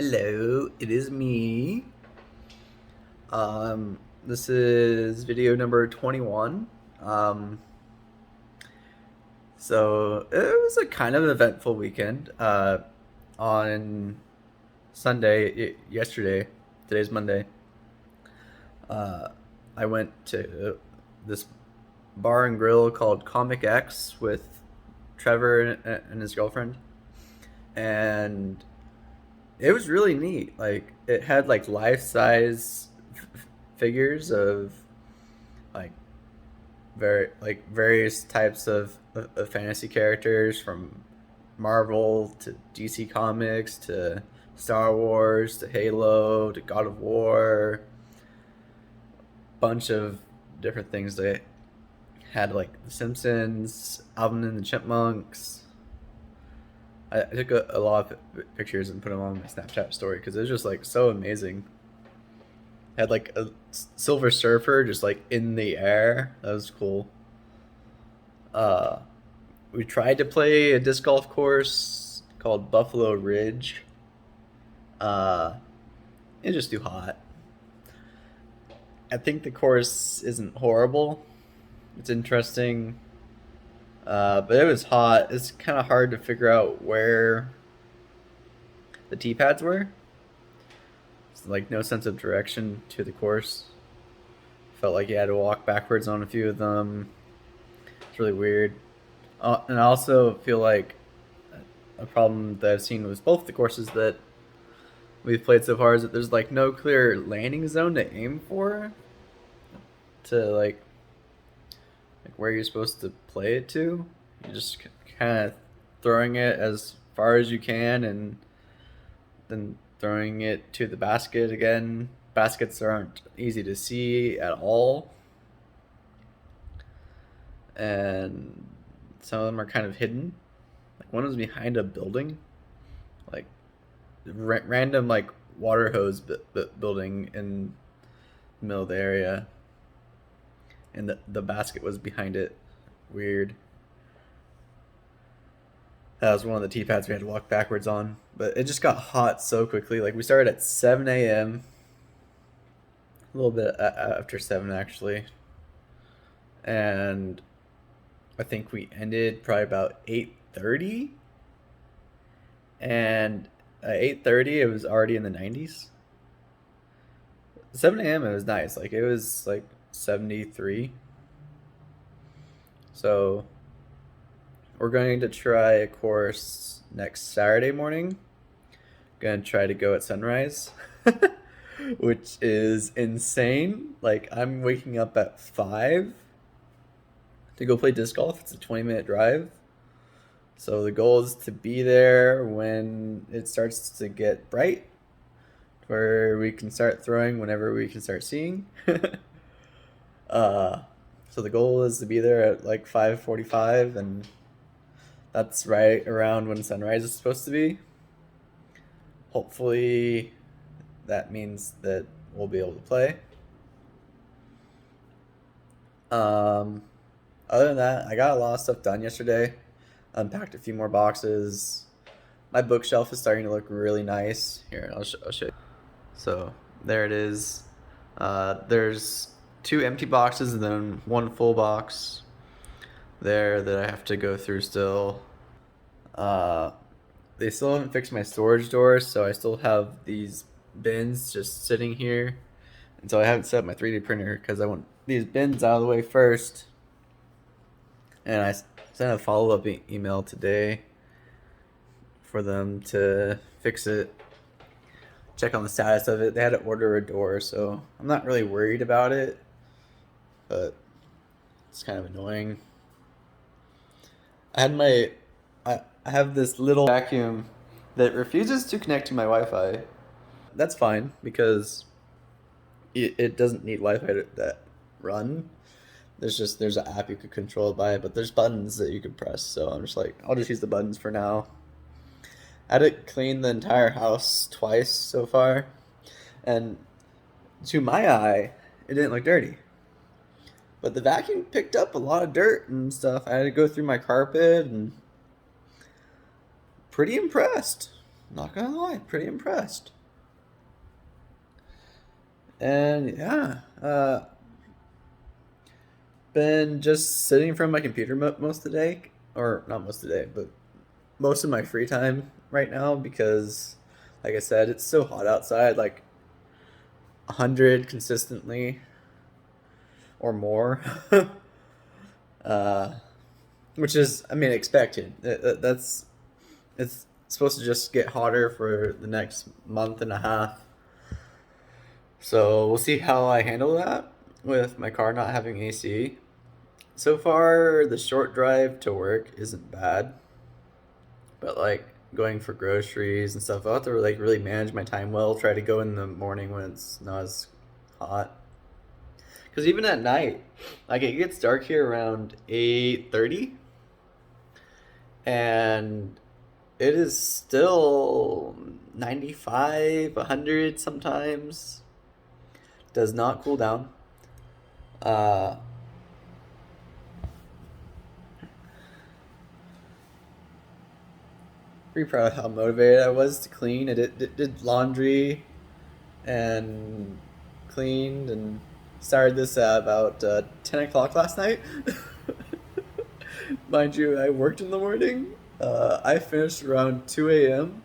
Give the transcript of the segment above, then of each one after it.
Hello, it is me. This is video number 21. Um, so it was a kind of eventful weekend. On Sunday, yesterday, today's Monday, uh, I went to this bar and grill called Comic X with Trevor and his girlfriend. And it was really neat. Like it had like life size figures of like various types of fantasy characters from Marvel to DC Comics to Star Wars to Halo to God of War, bunch of different things. They had like The Simpsons, Alvin and the Chipmunks. I took a lot of pictures and put them on my Snapchat story because it was just like so amazing. Had like a Silver Surfer just like in the air. That was cool. Uh, we tried to play a disc golf course called Buffalo Ridge. Uh, it's just too hot. I think the course isn't horrible. It's interesting, but it was hot. It's kind of hard to figure out where the tee pads were. It's like no sense of direction to the course. Felt like you had to walk backwards on a few of them. It's really weird. And I also feel like a problem that I've seen with both the courses that we've played so far is that there's like no clear landing zone to aim for, to like where you're supposed to play it to. You're just kind of throwing it as far as you can and then throwing it to the basket again. Baskets aren't easy to see at all, and some of them are kind of hidden. Like one was behind a building, like random like water hose building in the middle of the area, and the basket was behind it. Weird. That was one of the tee pads we had to walk backwards on, but it just got hot so quickly. Like we started at 7 a.m., a little bit after 7 actually, and I think we ended probably about 8:30, and at 8:30 it was already in the 90s. 7 a.m. it was nice. Like it was like 73. So we're going to try a course next Saturday morning. Gonna try to go at sunrise, which is insane. Like I'm waking up at 5 to go play disc golf. It's a 20-minute drive. So the goal is to be there when it starts to get bright, where we can start throwing whenever we can start seeing. uh, so the goal is to be there at like 5:45, and that's right around when sunrise is supposed to be. Hopefully, that means that we'll be able to play. Um, Other than that, I got a lot of stuff done yesterday. Unpacked a few more boxes. My bookshelf is starting to look really nice. Here, I'll show you. So there it is. There's two empty boxes and then one full box there that I have to go through still. Uh, they still haven't fixed my storage door, so I still have these bins just sitting here. And so I haven't set up my 3D printer because I want these bins out of the way first. And I sent a follow-up email today for them to fix it, check on the status of it. They had to order a door, so I'm not really worried about it, but it's kind of annoying. I have this little vacuum that refuses to connect to my Wi-Fi. That's fine because it doesn't need Wi-Fi that run. There's an app you could control it by, but there's buttons that you can press. So I'm just like, I'll just use the buttons for now. I had to clean the entire house twice so far, and to my eye, it didn't look dirty. But the vacuum picked up a lot of dirt and stuff. I had to go through my carpet, and pretty impressed. Not gonna lie, pretty impressed. And yeah, been just sitting in front of my computer most of the day, or not most of the day, but most of my free time right now because, like I said, it's so hot outside, like 100 consistently or more, uh, which is, I mean, expected. That's it's supposed to just get hotter for the next month and a half. So we'll see how I handle that with my car not having AC. So far, the short drive to work isn't bad, but like going for groceries and stuff, I'll have to like really manage my time well. Try to go in the morning when it's not as hot. Because even at night, like it gets dark here around 8:30, and it is still 95, 100 sometimes. Does not cool down. Uh, Pretty proud of how motivated I was to clean. I did laundry and cleaned and started this at about 10 o'clock last night. Mind you, I worked in the morning. I finished around 2 a.m.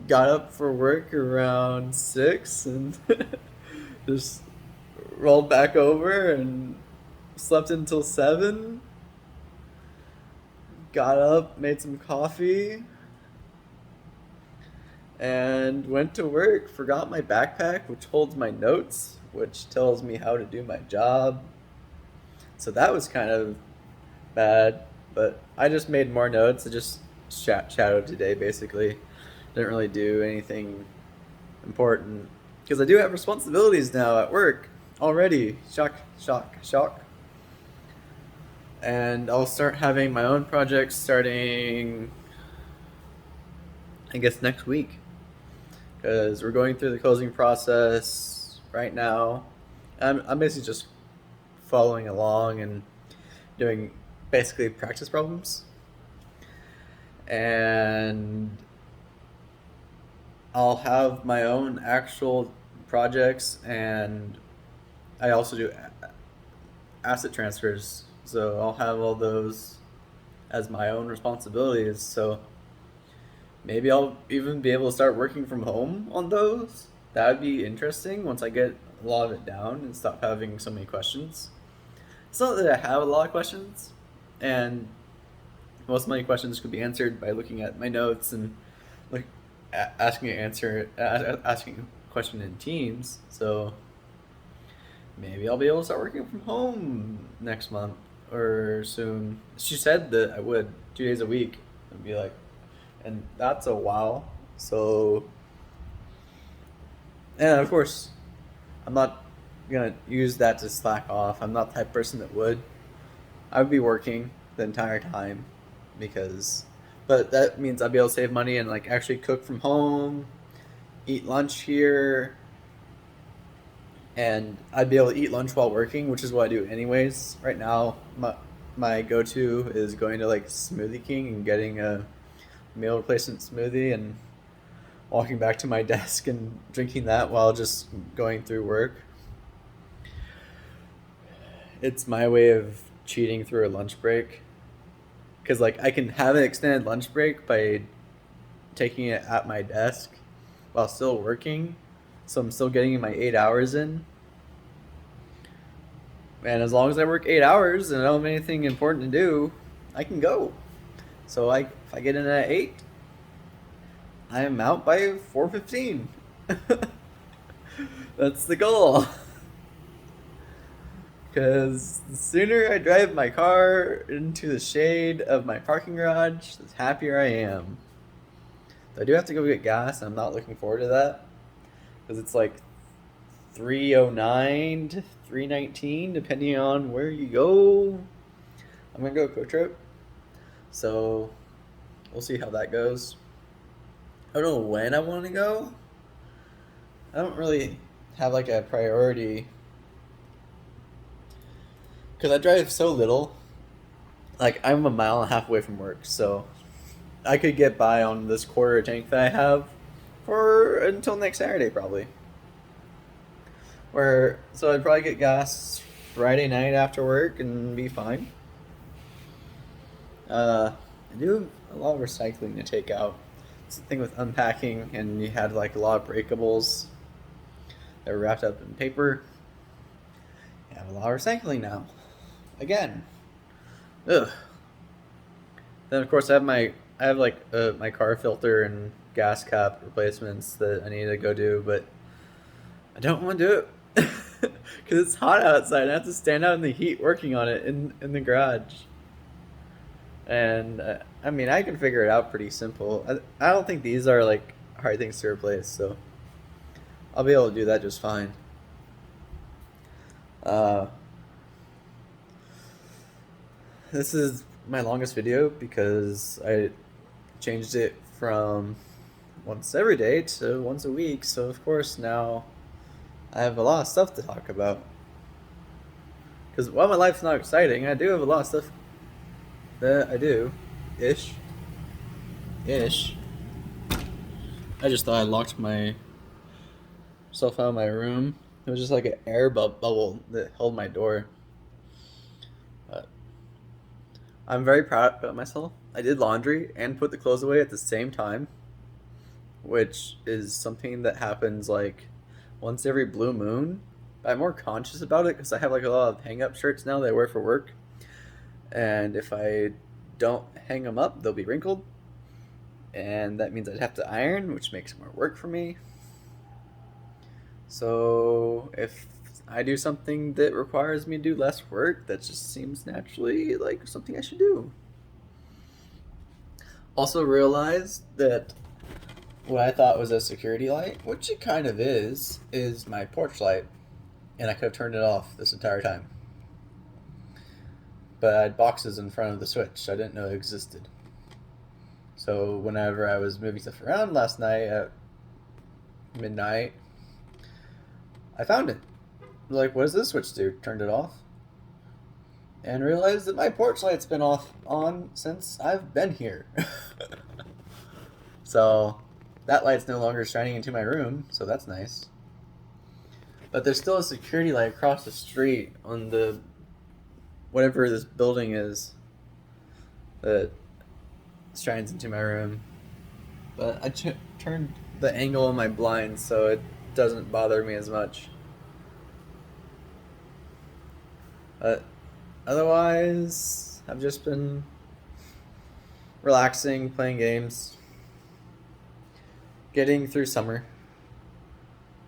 Got up for work around 6 and just rolled back over and slept until 7. Got up, made some coffee, and went to work. Forgot my backpack, which holds my notes, which tells me how to do my job. So that was kind of bad, but I just made more notes. I just shadowed today, basically. Didn't really do anything important because I do have responsibilities now at work already. Shock, shock, shock. And I'll start having my own projects starting, I guess, next week because we're going through the closing process right now. I'm basically just following along and doing basically practice problems. And I'll have my own actual projects, and I also do asset transfers. So I'll have all those as my own responsibilities. So maybe I'll even be able to start working from home on those. That would be interesting once I get a lot of it down and stop having so many questions. It's not that I have a lot of questions, and most of my questions could be answered by looking at my notes and like asking a question in Teams. So maybe I'll be able to start working from home next month or soon. She said that I would 2 days a week. I'd be like, and that's a while. So, and of course, I'm not gonna use that to slack off. I'm not the type of person that would. I would be working the entire time because, but that means I'd be able to save money and like actually cook from home, eat lunch here, and I'd be able to eat lunch while working, which is what I do anyways. Right now, my go to is going to like Smoothie King and getting a meal replacement smoothie and walking back to my desk and drinking that while just going through work. It's my way of cheating through a lunch break because like I can have an extended lunch break by taking it at my desk while still working, so I'm still getting my 8 hours in. And as long as I work 8 hours and I don't have anything important to do, I can go. So like if I get in at 8, I am out by 4:15. That's the goal. Because the sooner I drive my car into the shade of my parking garage, the happier I am. I do have to go get gas, and I'm not looking forward to that. Because it's like 309 to 319, depending on where you go. I'm going to go Quick Trip. So we'll see how that goes. I don't know when I want to go. I don't really have like a priority because I drive so little. Like I'm a mile and a half away from work, so I could get by on this quarter tank that I have for until next Saturday probably. So I'd probably get gas Friday night after work and be fine. I do have a lot of recycling to take out. It's the thing with unpacking, and you had like a lot of breakables that were wrapped up in paper. You have a lot of recycling now. Again. Ugh. Then of course I have like my car filter and gas cap replacements that I need to go do, but I don't want to do it because it's hot outside. And I have to stand out in the heat working on it in the garage. And I mean, I can figure it out pretty simple. I don't think these are like hard things to replace, so I'll be able to do that just fine. Uh, this is my longest video because I changed it from once every day to once a week, so of course now I have a lot of stuff to talk about. Because while my life's not exciting, I do have a lot of stuff that I do. Ish. Ish. I just thought I locked myself out of my room. It was just like an air bubble that held my door. But I'm very proud of myself. I did laundry and put the clothes away at the same time, which is something that happens like once every blue moon. I'm more conscious about it because I have like a lot of hang-up shirts now that I wear for work, and if I don't hang them up, they'll be wrinkled, and that means I'd have to iron, which makes more work for me. So if I do something that requires me to do less work, that just seems naturally like something I should do. Also realized that what I thought was a security light, which it kind of is my porch light, and I could have turned it off this entire time. But I had boxes in front of the switch I didn't know existed. So whenever I was moving stuff around last night at midnight, I found it. I was like, what does this switch do? Turned it off. And realized that my porch light's been on since I've been here. So that light's no longer shining into my room, so that's nice. But there's still a security light across the street on the whatever this building is that shines into my room. But I turned the angle on my blinds so it doesn't bother me as much. But otherwise, I've just been relaxing, playing games, getting through summer.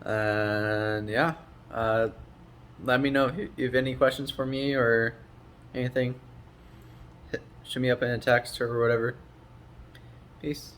And yeah, let me know if you have any questions for me or anything. Shoot me up in a text or whatever. Peace.